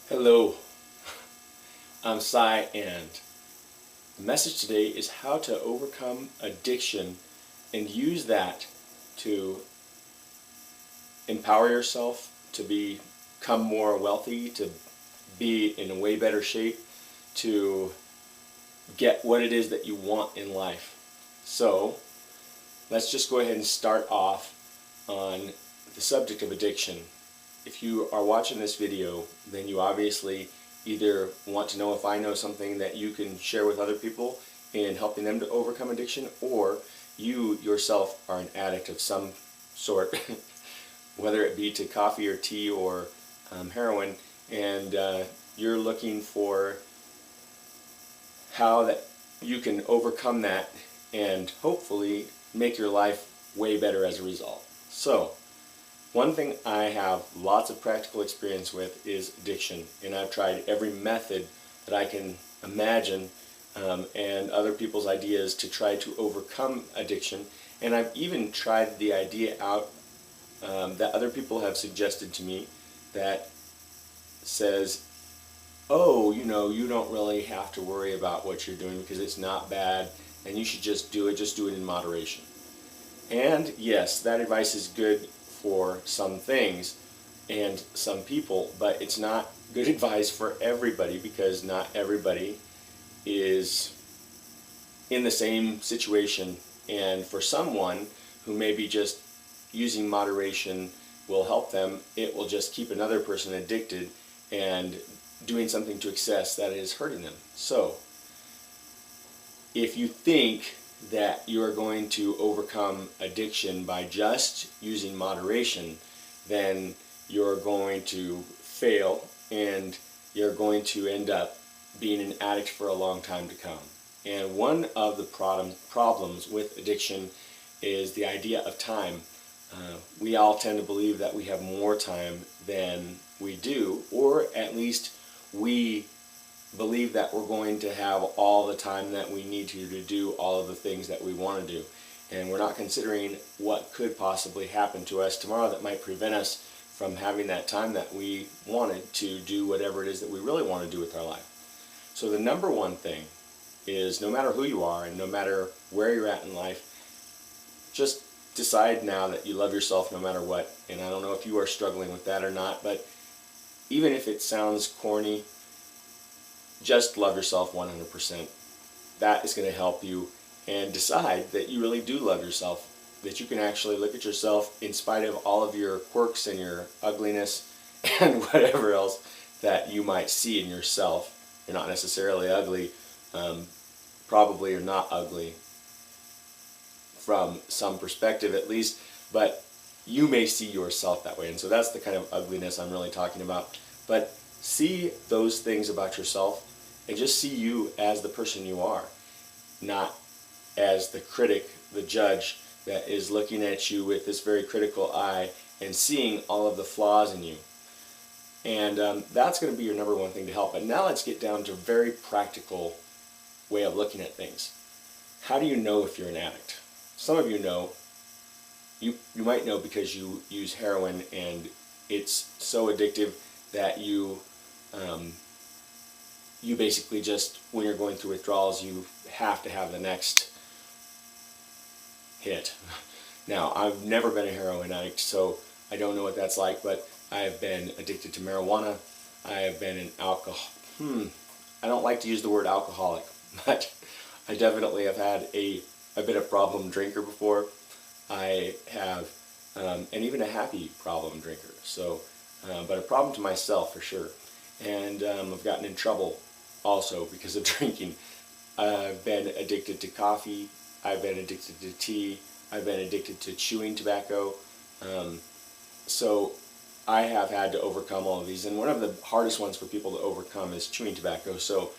Hello, I'm Sye, and the message today is how to overcome addiction and use that to empower yourself to become more wealthy, to be in a way better shape, to get what it is that you want in life. So, let's just go ahead and start off on the subject of addiction. If you are watching this video, then you obviously either want to know if I know something that you can share with other people in helping them to overcome addiction, or you yourself are an addict of some sort, whether it be to coffee or tea or heroin, and you're looking for how that you can overcome that and hopefully make your life way better as a result. So, one thing I have lots of practical experience with is addiction, and I've tried every method that I can imagine and other people's ideas to try to overcome addiction, and I've even tried the idea out that other people have suggested to me that says, oh, you don't really have to worry about what you're doing because it's not bad and you should just do it in moderation. And yes, that advice is good for some things and some people, but it's not good advice for everybody because not everybody is in the same situation. And for someone who maybe just using moderation will help them, it will just keep another person addicted and doing something to excess that is hurting them. So, if you think that you are going to overcome addiction by just using moderation, then you're going to fail and you're going to end up being an addict for a long time to come. And one of the problems with addiction is the idea of time. We all tend to believe that we have more time than we do, or at least we believe that we're going to have all the time that we need to do all of the things that we want to do. And we're not considering what could possibly happen to us tomorrow that might prevent us from having that time that we wanted to do whatever it is that we really want to do with our life. So the number one thing is, no matter who you are and no matter where you're at in life, just decide now that you love yourself no matter what. And I don't know if you are struggling with that or not, but even if it sounds corny, just love yourself 100%. That is going to help you, and decide that you really do love yourself, that you can actually look at yourself in spite of all of your quirks and your ugliness and whatever else that you might see in yourself. You're not necessarily ugly, probably you're not ugly from some perspective at least, but you may see yourself that way, and so that's the kind of ugliness I'm really talking about. But see those things about yourself and just see you as the person you are, not as the critic, the judge that is looking at you with this very critical eye and seeing all of the flaws in you. And that's going to be your number one thing to help. But now let's get down to a very practical way of looking at things. How do you know if you're an addict? Some of you know. You might know because you use heroin and it's so addictive that you basically just, when you're going through withdrawals, you have to have the next hit. Now, I've never been a heroin addict, so I don't know what that's like, but I have been addicted to marijuana. I have been an alcohol. I don't like to use the word alcoholic, but I definitely have had I've been a problem drinker before. I have, and even a happy problem drinker. So, but a problem to myself for sure. And I've gotten in trouble also because of drinking. I've been addicted to coffee. I've been addicted to tea. I've been addicted to chewing tobacco. So I have had to overcome all of these. And one of the hardest ones for people to overcome is chewing tobacco. So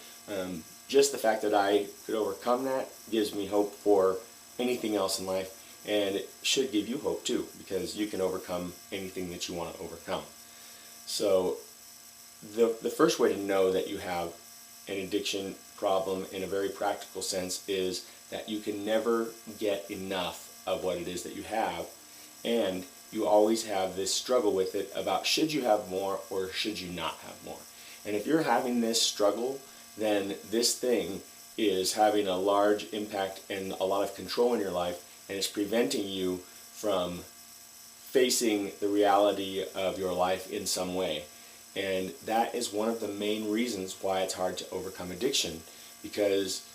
just the fact that I could overcome that gives me hope for anything else in life. And it should give you hope too, because you can overcome anything that you want to overcome. So the first way to know that you have an addiction problem in a very practical sense is that you can never get enough of what it is that you have, and you always have this struggle with it about should you have more or should you not have more. And if you're having this struggle, then this thing is having a large impact and a lot of control in your life, and it's preventing you from facing the reality of your life in some way. And that is one of the main reasons why it's hard to overcome addiction, because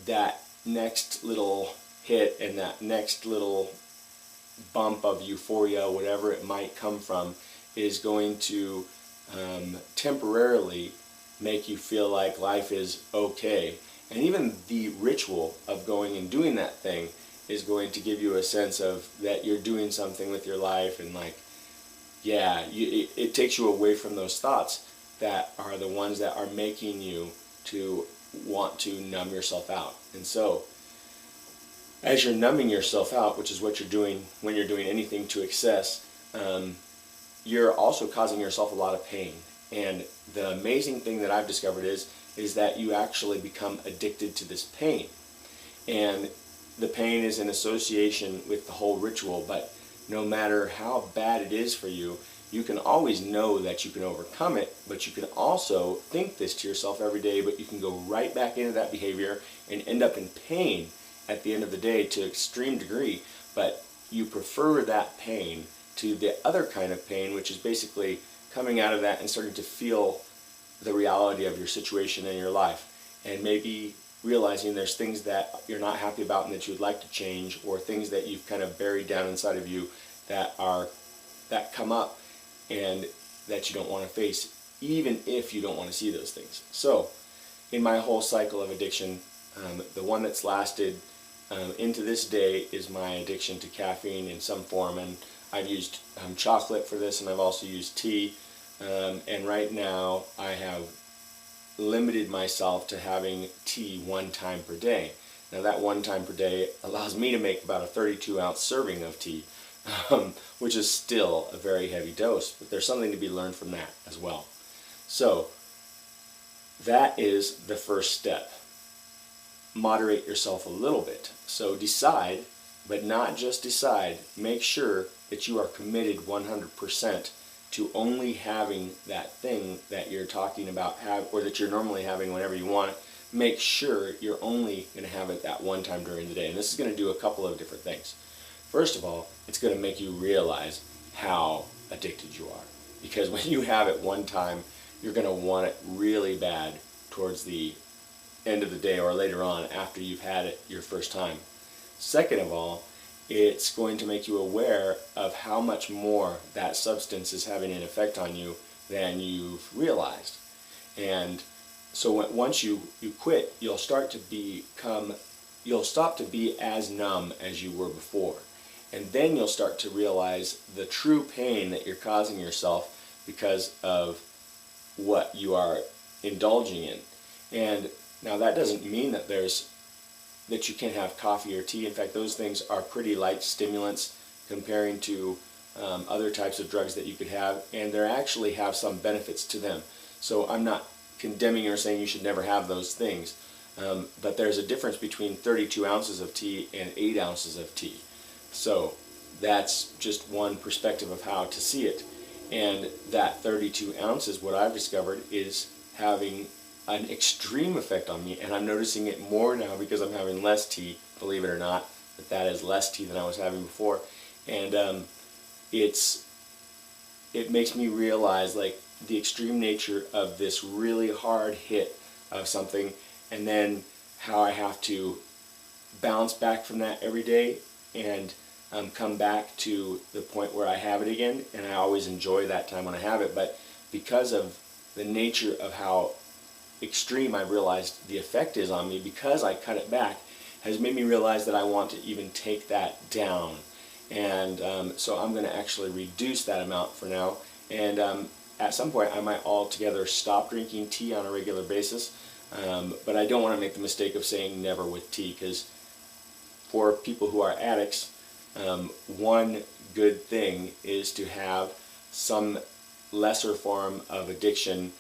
that next little hit and that next little bump of euphoria, whatever it might come from, is going to temporarily make you feel like life is okay. And even the ritual of going and doing that thing is going to give you a sense of that you're doing something with your life, and like, yeah, it takes you away from those thoughts that are the ones that are making you to want to numb yourself out. And so, as you're numbing yourself out, which is what you're doing when you're doing anything to excess, you're also causing yourself a lot of pain. And the amazing thing that I've discovered is that you actually become addicted to this pain. And the pain is in association with the whole ritual, but no matter how bad it is for you, you can always know that you can overcome it, but you can also think this to yourself every day, but you can go right back into that behavior and end up in pain at the end of the day to extreme degree. But you prefer that pain to the other kind of pain, which is basically coming out of that and starting to feel the reality of your situation in your life, and maybe realizing there's things that you're not happy about and that you would like to change, or things that you've kind of buried down inside of you that come up and that you don't want to face, even if you don't want to see those things. So in my whole cycle of addiction, the one that's lasted into this day is my addiction to caffeine in some form. And I've used chocolate for this, and I've also used tea. And right now I have limited myself to having tea 1 time per day. Now that 1 time per day allows me to make about a 32-ounce serving of tea, which is still a very heavy dose, but there's something to be learned from that as well. So that is the first step. Moderate yourself a little bit. So decide, but not just decide, make sure that you are committed 100% to only having that thing that you're talking about, or that you're normally having whenever you want it. Make sure you're only going to have it that 1 time during the day. And this is going to do a couple of different things. First of all, it's going to make you realize how addicted you are. Because when you have it 1 time, you're going to want it really bad towards the end of the day or later on after you've had it your first time. Second of all, it's going to make you aware of how much more that substance is having an effect on you than you've realized. And so once you quit, you'll stop to be as numb as you were before. And then you'll start to realize the true pain that you're causing yourself because of what you are indulging in. And now that doesn't mean that you can't have coffee or tea. In fact, those things are pretty light stimulants comparing to other types of drugs that you could have, and they actually have some benefits to them. So I'm not condemning or saying you should never have those things, but there's a difference between 32 ounces of tea and 8 ounces of tea. So that's just one perspective of how to see it. And that 32 ounces, what I've discovered, is having an extreme effect on me, and I'm noticing it more now because I'm having less tea, believe it or not, that is less tea than I was having before. And it makes me realize like the extreme nature of this really hard hit of something, and then how I have to bounce back from that every day and come back to the point where I have it again. And I always enjoy that time when I have it, but because of the nature of how extreme I realized the effect is on me, because I cut it back, has made me realize that I want to even take that down. And so I'm going to actually reduce that amount for now. And at some point I might altogether stop drinking tea on a regular basis. But I don't want to make the mistake of saying never with tea, because for people who are addicts, one good thing is to have some lesser form of addiction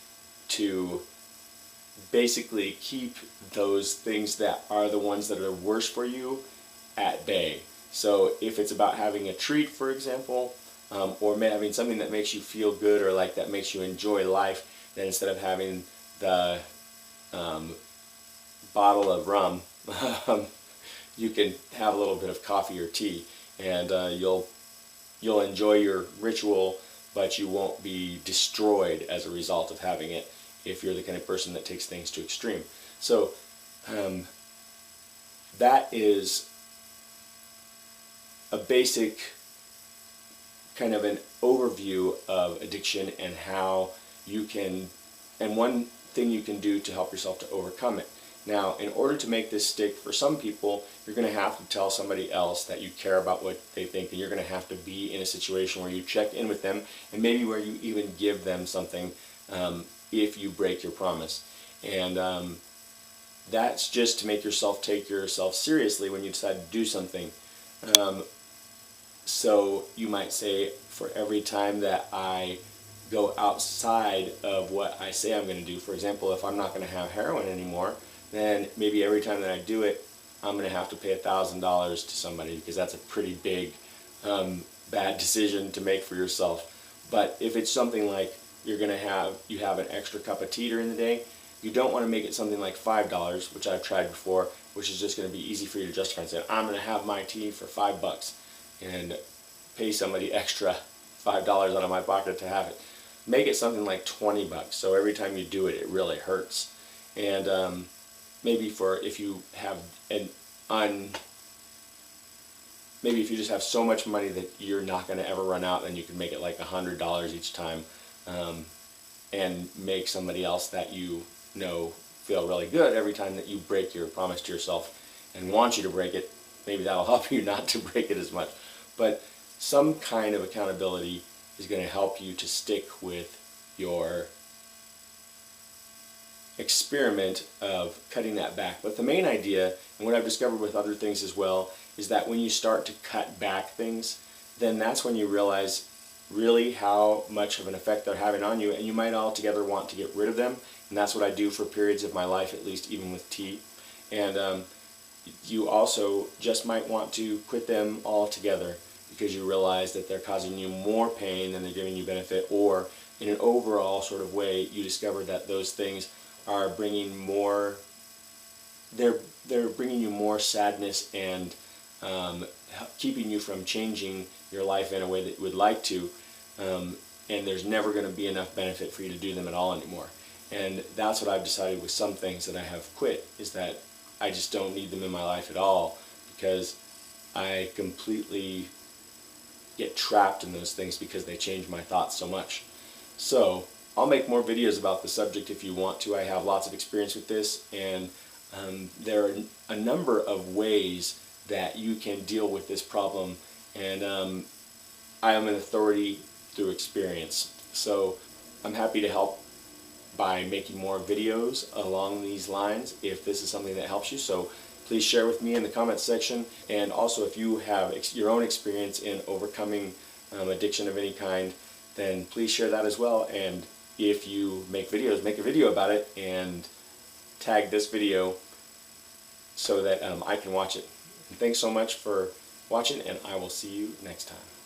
to basically keep those things that are the ones that are worse for you at bay. So if it's about having a treat, for example, or having something that makes you feel good or like that makes you enjoy life, then instead of having the bottle of rum, you can have a little bit of coffee or tea, and you'll enjoy your ritual, but you won't be destroyed as a result of having it if you're the kind of person that takes things to extreme. So that is a basic kind of an overview of addiction and how you can, and one thing you can do to help yourself to overcome it. Now, in order to make this stick, for some people, you're going to have to tell somebody else that you care about what they think, and you're going to have to be in a situation where you check in with them, and maybe where you even give them something if you break your promise. And that's just to make yourself take yourself seriously when you decide to do something. So you might say, for every time that I go outside of what I say I'm going to do, for example, if I'm not going to have heroin anymore, then maybe every time that I do it, I'm going to have to pay $1,000 to somebody, because that's a pretty big bad decision to make for yourself. But if it's something like you have an extra cup of tea during the day, you don't want to make it something like $5, which I've tried before, which is just going to be easy for you to justify and say, I'm going to have my tea for $5 and pay somebody extra $5 out of my pocket to have it. Make it something like $20, so every time you do it, it really hurts. And maybe if you have maybe if you just have so much money that you're not going to ever run out, then you can make it like $100 each time, and make somebody else that you know feel really good every time that you break your promise to yourself and want you to break it. Maybe that'll help you not to break it as much. But some kind of accountability is going to help you to stick with your experiment of cutting that back. But the main idea, and what I've discovered with other things as well, is that when you start to cut back things, then that's when you realize really how much of an effect they're having on you, and you might altogether want to get rid of them. And that's what I do for periods of my life, at least, even with tea. And you also just might want to quit them altogether, because you realize that they're causing you more pain than they're giving you benefit, or in an overall sort of way, you discover that those things are bringing more, they're bringing you more sadness and keeping you from changing your life in a way that you would like to, and there's never going to be enough benefit for you to do them at all anymore. And that's what I've decided with some things that I have quit, is that I just don't need them in my life at all, because I completely get trapped in those things because they change my thoughts so much. So I'll make more videos about the subject if you want to. I have lots of experience with this, and there are a number of ways that you can deal with this problem, and I am an authority through experience. So I'm happy to help by making more videos along these lines if this is something that helps you. So please share with me in the comments section, and also if you have your own experience in overcoming addiction of any kind, then please share that as well. And if you make videos, make a video about it and tag this video so that I can watch it. And thanks so much for watching, and I will see you next time.